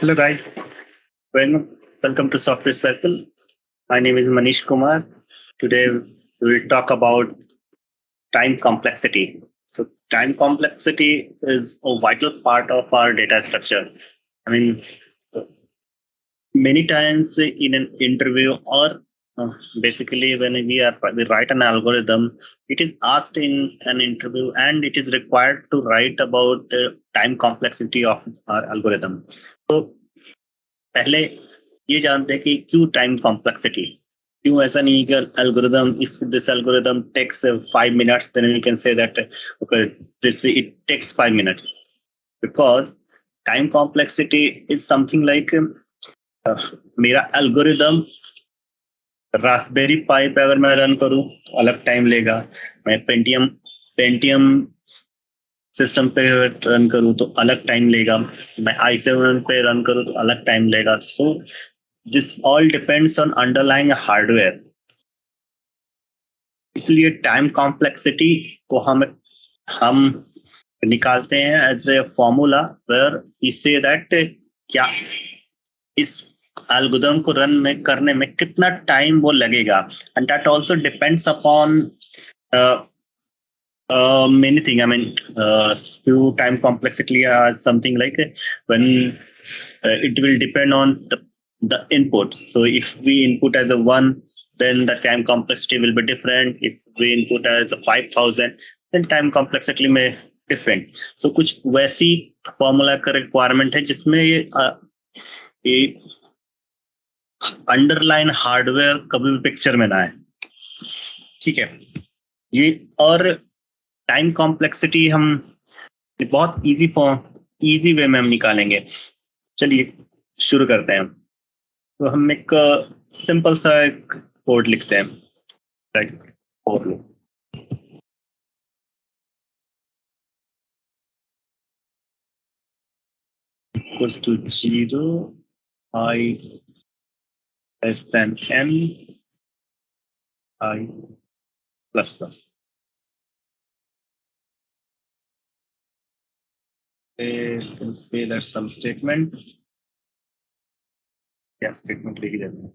Hello guys, welcome to Software Circle. My name is Manish Kumar. Today we will talk about time complexity. So time complexity is a vital part of our data structure. I mean, many times in an interview or basically when we write an algorithm, it is asked in an interview and it is required to write about the time complexity of our algorithm. So पहले ये जानते हैं कि क्यों time complexity, क्यों ऐसा नहीं कि algorithm, if this algorithm takes 5 minutes, then we can say that okay, this it takes 5 minutes, because time complexity is something like मेरा algorithm रास्पबेरी पाई पे अगर मैं रन करूं तो अलग टाइम लेगा, मैं पेंटियम सिस्टम पे रन करूं तो अलग टाइम लेगा, मैं i7 पे रन करूं तो अलग टाइम लेगा. So this all depends on underlying hardware. इसलिए टाइम कॉम्प्लेक्सिटी को हम निकालते हैं as a formula where we say that क्या इस एल्गोरिथम को रन में करने में कितना टाइम वो लगेगा, and that also depends upon many things. I mean, few time complexity as something like when it will depend on the input. So if we input as a 1, then the time complexity will be different. If we input as a 5,000, then time complexity may different. So कुछ वैसी formula का requirement है जिसमें ये underline hardware कभी भी picture में ना आए. ठीक है, ये और टाइम कॉम्प्लेक्सिटी हम बहुत इजी वे में हम निकालेंगे. चलिए शुरू करते हैं. तो हम एक सिंपल सा एक कोड लिखते हैं, right, for loop. Equals to 0 I less than n I plus plus. You can say that some statement. Yeah, statement लिख देते हैं.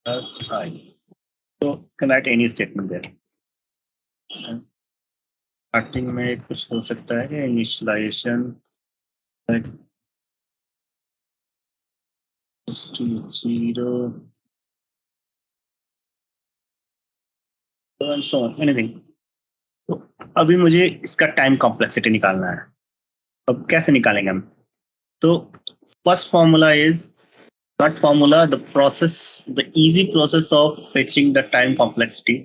Plus I. So can write any statement there. Starting में कुछ हो सकता है कि initialisation to 0 and so on, anything. तो अभी मुझे इसका टाइम कॉम्प्लेक्सिटी निकालना है. अब कैसे निकालेंगे हम? तो first formula is not formula, the process, the easy process of fetching the time complexity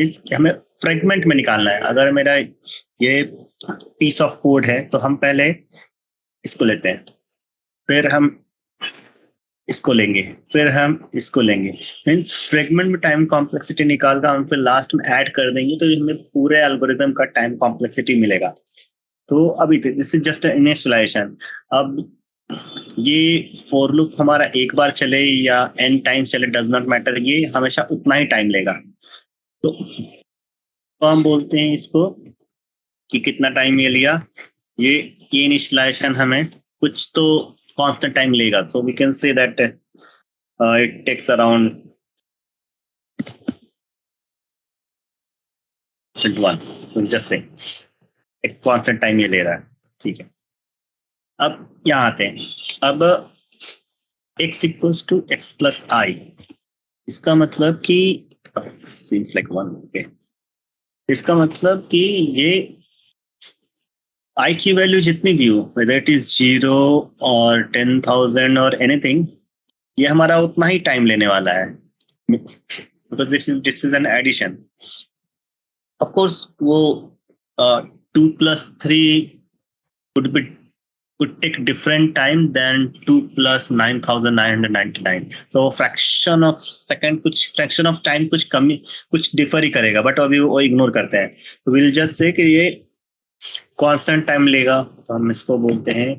is हमें फ्रेगमेंट में निकालना है. अगर मेरा ये पीस ऑफ कोड है तो हम पहले इसको लेते हैं, फिर हम इसको लेंगे, फिर हम इसको लेंगे. मीन्स फ्रेगमेंट में टाइम कॉम्प्लेक्सिटी निकाल कर हम फिर लास्ट में ऐड कर देंगे तो हमें पूरे एल्गोरिथम का टाइम कॉम्प्लेक्सिटी मिलेगा. तो अभी दिस इज जस्ट इनिशियलाइजेशन. अब ये फॉर लूप हमारा एक बार चले या एन टाइम चले, डज नॉट मैटर, ये हमेशा उतना ही टाइम लेगा. तो हम बोलते हैं इसको कि कितना टाइम ये लिया. ये इनिशियलाइजेशन हमें कुछ तो constant time लेगा. So we can say that it takes around 1. So just say एक constant time ये ले रहा है. ठीक है, अब यहाँ आते हैं. अब x equals to x plus I, इसका मतलब कि seems like 1. okay, इसका मतलब कि ये I की वैल्यू जितनी भी हो, whether it is 0 और 10,000 और anything, ये हमारा उतना ही टाइम लेने वाला है, because this is an addition. Of course वो 2 plus 3 would take different time than 2 plus 9,999. So fraction of second, कुछ fraction of time कुछ कमी, कुछ डिफर ही करेगा, बट अभी वो इग्नोर करते हैं. तो we'll just say कि ये कांस्टेंट टाइम लेगा, तो हम इसको बोलते हैं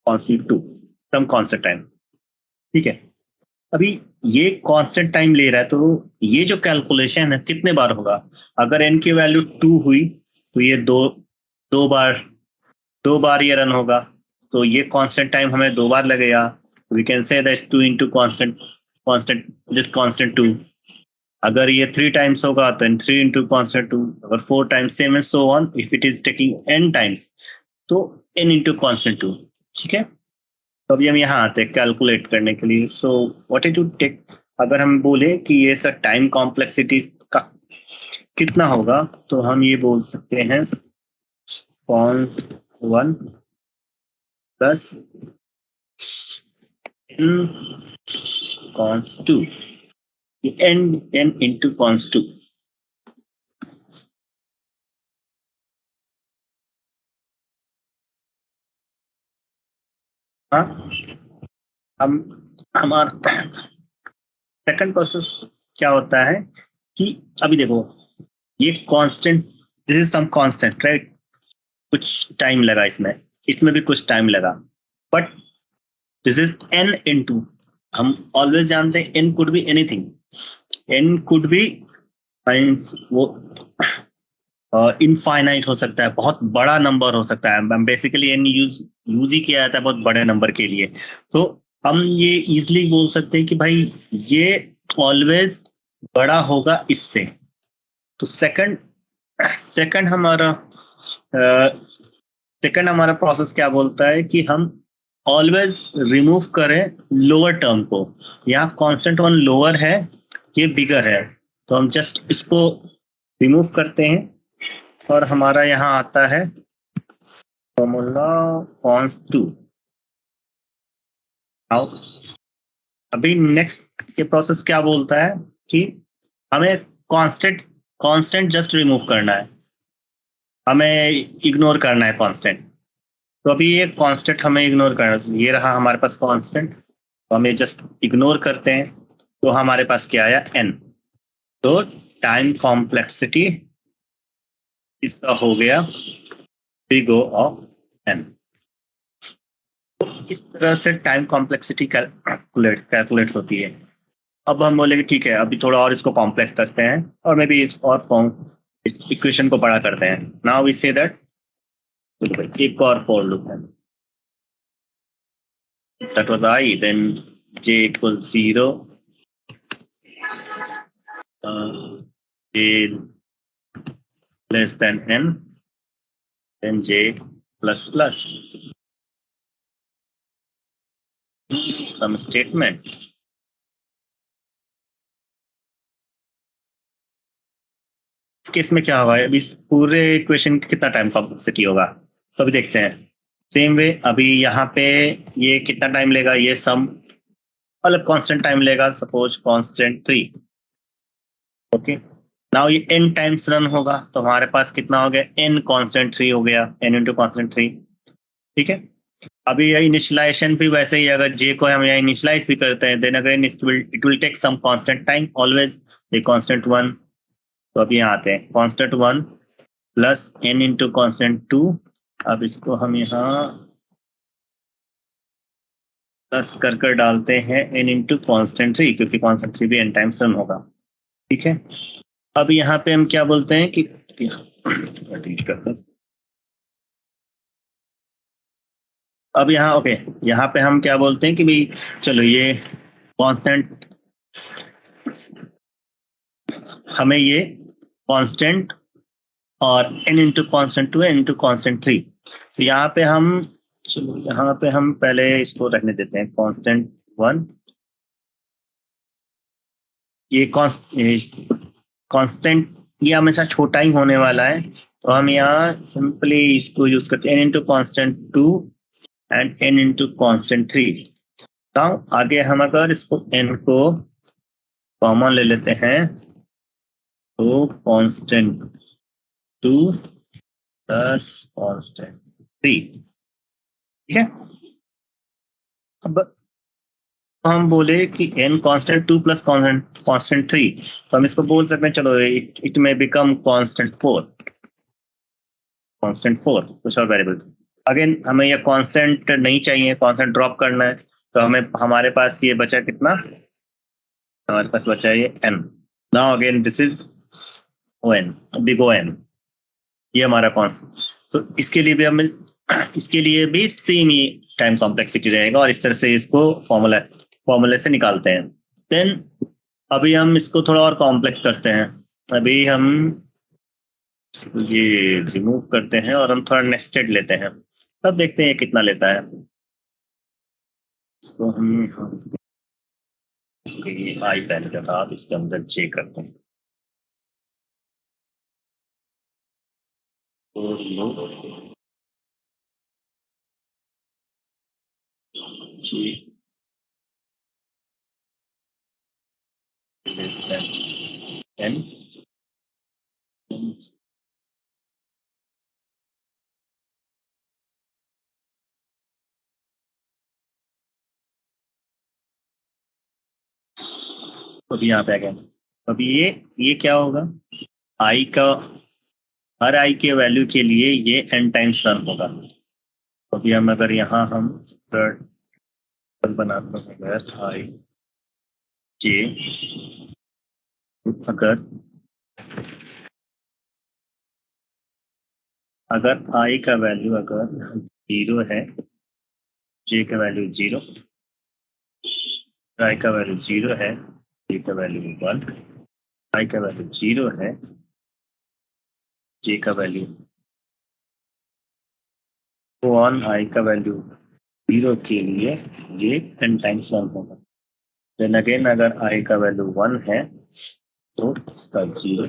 कांस्टेंट 2, सम कांस्टेंट टाइम. ठीक है, अभी ये कांस्टेंट टाइम ले रहा है तो ये जो कैलकुलेशन है कितने बार होगा. अगर n की वैल्यू 2 हुई तो ये दो बार 2 बार ये रन होगा, तो ये कांस्टेंट टाइम हमें 2 बार लगेगा. We can say that 2 into constant 2. अगर ये 3 टाइम्स होगा तो 3 into कांस्टेंट 2. अगर 4 times, same and so on. If it is taking n times तो n into कांस्टेंट 2. ठीक है. तो अभी हम यहाँ आते हैं कैलकुलेट करने के लिए. So what is to take, अगर हम बोले कि ये इसका टाइम कॉम्प्लेक्सिटी का कितना होगा, तो हम ये बोल सकते हैं cons 1 plus n cons 2, n into cons 2. हाँ, हम हमारा सेकंड प्रोसेस क्या होता है कि अभी देखो, ये constant, this is some constant, right. कुछ टाइम लगा इसमें, इसमें भी कुछ टाइम लगा, but this is n into, हम ऑलवेज जानते हैं n could be anything. n could be वो इनफाइनाइट हो सकता है, बहुत बड़ा नंबर हो सकता है. बेसिकली n यूज ही किया जाता है बहुत बड़े नंबर के लिए. तो हम ये इजिली बोल सकते हैं कि भाई ये ऑलवेज बड़ा होगा इससे. तो सेकंड हमारा प्रोसेस क्या बोलता है कि हम ऑलवेज रिमूव करें लोअर टर्म को. यहाँ कांस्टेंट 1 लोअर है, ये बिगर है, तो हम जस्ट इसको रिमूव करते हैं और हमारा यहाँ आता है फॉर्मूला cons 2. अभी नेक्स्ट ये प्रोसेस क्या बोलता है कि हमें कांस्टेंट जस्ट रिमूव करना है, हमें इग्नोर करना है कांस्टेंट. तो अभी ये कांस्टेंट हमें इग्नोर करना है. ये रहा हमारे पास कांस्टेंट, तो हमें जस्ट इग्नोर करते हैं. तो हमारे पास क्या आया, n. तो टाइम कॉम्प्लेक्सिटी इसका हो गया big O of n. तो इस तरह से टाइम कॉम्प्लेक्सिटी कैलकुलेट होती है. अब हम बोलेंगे ठीक है, अभी थोड़ा और इसको कॉम्प्लेक्स करते हैं और मे बी इस इक्वेशन को बड़ा करते हैं. नाउ वी से दैट एक और फॉर लूप है, that was I, then j equals 0, j less than n, then j plus plus some statement. इस केस में क्या होगा, अभी इस पूरे इक्वेशन की कितना टाइम कॉम्प्लेक्सिटी होगा, तो अभी देखते हैं. सेम वे अभी यहाँ पे ये कितना टाइम लेगा, ये सम मतलब कांस्टेंट टाइम लेगा, सपोज कांस्टेंट 3. ओके, नाउ ये n टाइम्स रन होगा, तो हमारे पास कितना हो गया, n कांस्टेंट 3 हो गया, n इंटू कांस्टेंट 3. ठीक है. अभी ये इनिशियलाइजेशन भी वैसे ही, अगर j को हम यहाँ इनिशियलाइज भी करते हैं, then again it will take some constant time always. ये कांस्टेंट 1, तो अभी यहाँ आते हैं constant 1 plus n into constant 2. अब इसको हम यहाँ प्लस कर डालते हैं n इंटू कांस्टेंट 3, क्योंकि कांस्टेंट 3 भी n टाइम्स रन होगा. ठीक है. अब यहाँ पे हम क्या बोलते हैं कि अब यहाँ ओके, यहाँ पे हम क्या बोलते हैं कि भाई चलो ये कांस्टेंट, हमें ये कांस्टेंट और n into constant 2 n into constant 3. तो यहाँ पे हम, चलो यहाँ पे हम पहले इसको रखने देते हैं कांस्टेंट 1. ये कांस्टेंट ये हमेशा छोटा ही होने वाला है, तो हम यहाँ सिंपली इसको यूज करते हैं n into constant 2 and n into constant 3. तो आगे हम अगर इसको n को कॉमन ले लेते हैं, तो कांस्टेंट 2 प्लस कांस्टेंट 3. ठीक है. अब हम बोले कि n कांस्टेंट 2 प्लस कांस्टेंट 3, तो हम इसको बोल सकते हैं चलो इट में बिकम कांस्टेंट 4. कुछ और वेरिएबल. अगेन हमें ये कांस्टेंट नहीं चाहिए, कांस्टेंट ड्रॉप करना है, तो हमारे पास ये बचा कितना, हमारे पास बचा ये n. Now again this is O n, big O n, ये हमारा कांस्टेंट. तो इसके लिए भी हमें इसके लिए भी सेम ही टाइम कॉम्प्लेक्सिटी रहेगा और इस तरह से इसको फॉर्मूले से निकालते हैं। देन अभी हम इसको थोड़ा और कॉम्प्लेक्स करते हैं। अभी हम ये रिमूव करते हैं और हम थोड़ा नेस्टेड लेते हैं, तब देखते हैं ये कितना लेता है। इसको हम आई पहले का था, इसके अंदर जे करते हैं और जी less than 10 अभी यहाँ पे आ गया। अभी ये क्या होगा, आई का हर आई के वैल्यू के लिए ये n टाइम्स रन होगा। अभी हम अगर यहाँ हम बनाते हैं अगर आई जे, अगर आई का वैल्यू अगर 0 है, जे का वैल्यू 0, आई का वैल्यू 0 है, जे का वैल्यू 1, आई का वैल्यू 0 है, जे का वैल्यू 1, आई का वैल्यू 0 के लिए ये n टाइम्स 1 होगा। देन अगेन अगर आई का वैल्यू 1 है तो इसका 0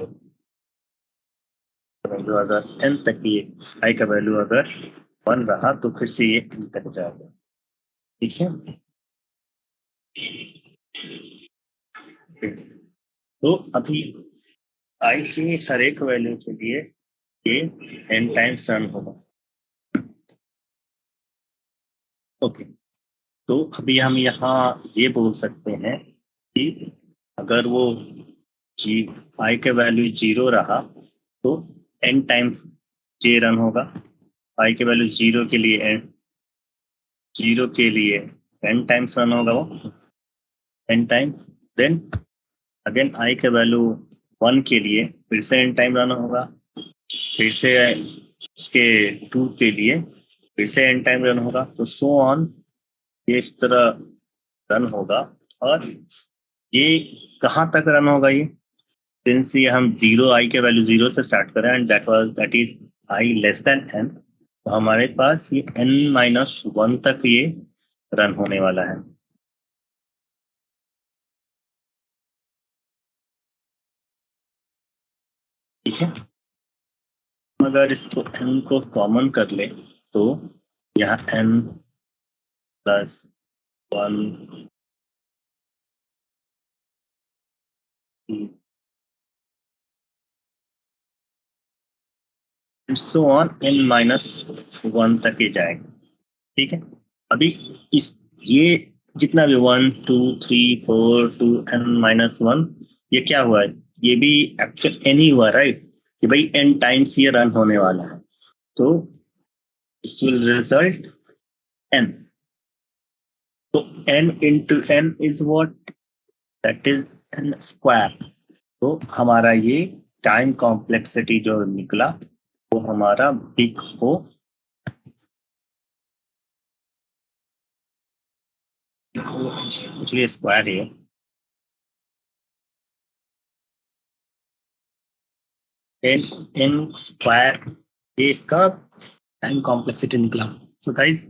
वैल्यू अगर n तक ये आई का वैल्यू अगर 1 रहा तो फिर से ये n तक जाएगा। ठीक है, तो अभी आई की हर एक वैल्यू के लिए ये n टाइम्स रन होगा। ओके, तो अभी हम यहाँ ये बोल सकते हैं कि अगर वो जी आई के वैल्यू 0 रहा तो n टाइम्स जे रन होगा। आई के वैल्यू 0 के लिए n टाइम्स रन होगा वो n time. Then again I के वैल्यू 1 के लिए फिर से n टाइम रन होगा, फिर से इसके 2 के लिए फिर से n टाइम रन होगा, तो सो ऑन ये इस तरह रन होगा। और ये कहाँ तक रन होगा, ये सिंस ये हम 0 आई के वैल्यू 0 से स्टार्ट करें and that is I less than n, तो हमारे पास ये n-1 तक ये रन होने वाला है। ठीक है, अगर इसको n को कॉमन कर ले तो यहाँ n+1 सो ऑन n-1 तक ही जाएगा। ठीक है, अभी इस ये जितना भी 1 2 3 4 2 n-1 ये क्या हुआ है, ये भी एक्चुअल n ही हुआ, राइट, कि भाई n टाइम्स ये रन होने वाला है, तो इस विल रिजल्ट n। तो n into n is what, that is n square. तो हमारा ये टाइम कॉम्प्लेक्सिटी जो निकला वो हमारा बिग O, एक्चुअली स्क्वायर है, n स्क्वायर, ये इसका टाइम कॉम्प्लेक्सिटी निकला। सो गाइस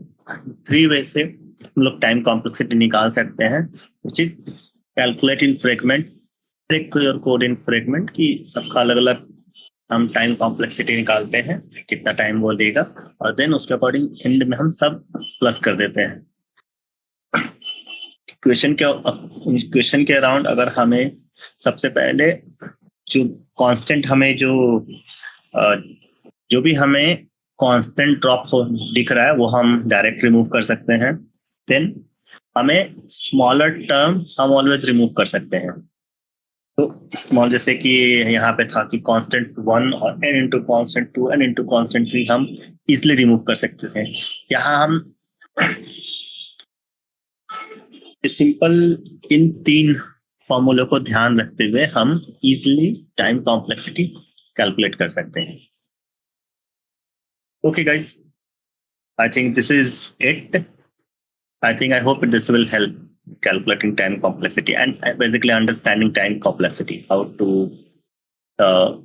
3 वे से हम लोग टाइम कॉम्प्लेक्सिटी निकाल सकते हैं, which is calculate in fragment, break your code in fragment, की सबका अलग अलग हम टाइम कॉम्प्लेक्सिटी निकालते हैं कितना टाइम वो लेगा, और देन उसके अकॉर्डिंग एंड में हम सब प्लस कर देते हैं। क्वेश्चन के अराउंड अगर हमें सबसे पहले जो कांस्टेंट हमें जो भी हमें कांस्टेंट ड्रॉप हो दिख रहा है वो हम डायरेक्ट रिमूव कर सकते हैं। देन हमें स्मॉलर टर्म हम ऑलवेज रिमूव कर सकते हैं। तो स्मॉल जैसे कि यहाँ पे था कि कांस्टेंट 1 और n into constant 2 n into constant 3 हम इजिली रिमूव कर सकते थे। यहाँ हम सिंपल इन 3 फॉर्मूलों को ध्यान रखते हुए हम इजिली टाइम कॉम्प्लेक्सिटी कैलकुलेट कर सकते हैं। Okay guys, I think this is it. I hope this will help calculating time complexity and basically understanding time complexity, how to uh,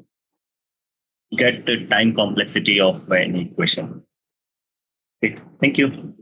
get the time complexity of any equation. Okay, thank you.